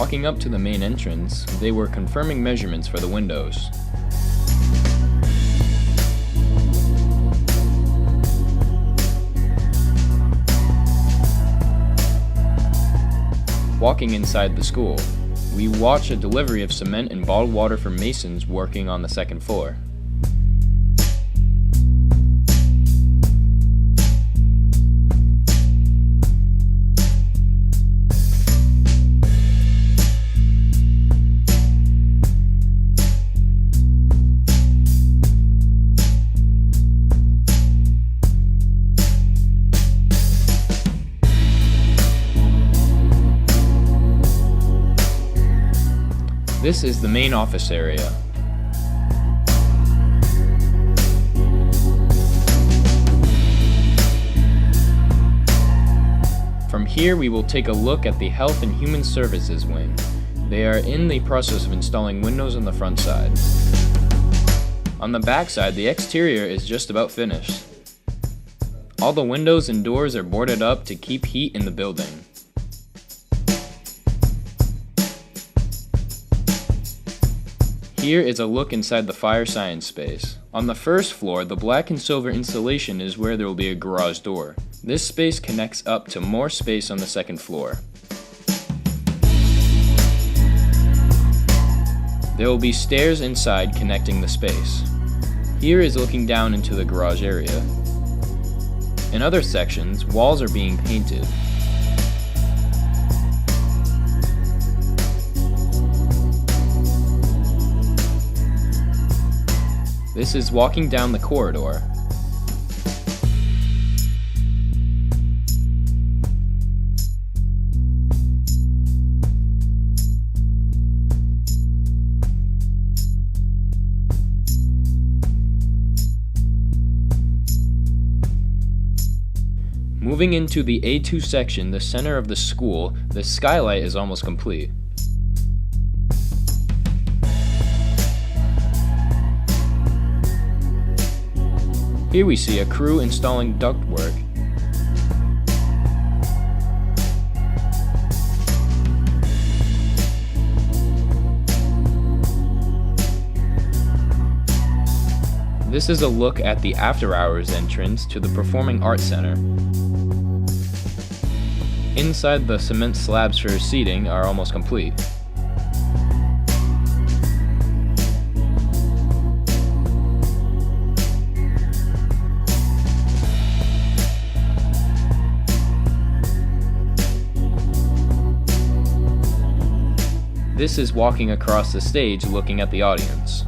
Walking up to the main entrance, they were confirming measurements for the windows. Walking inside the school, we watch a delivery of cement and bottled water for masons working on the second floor. This is the main office area. From here we will take a look at the Health and Human Services wing. They are in the process of installing windows on the front side. On the back side, the exterior is just about finished. All the windows and doors are boarded up to keep heat in the building. Here is a look inside the fire science space. On the first floor, the black and silver insulation is where there will be a garage door. This space connects up to more space on the second floor. There will be stairs inside connecting the space. Here is looking down into the garage area. In other sections, walls are being painted. This is walking down the corridor. Moving into the A2 section, the center of the school, the skylight is almost complete. Here we see a crew installing ductwork. This is a look at the after-hours entrance to the Performing Arts Center. Inside, the cement slabs for seating are almost complete. This is walking across the stage looking at the audience.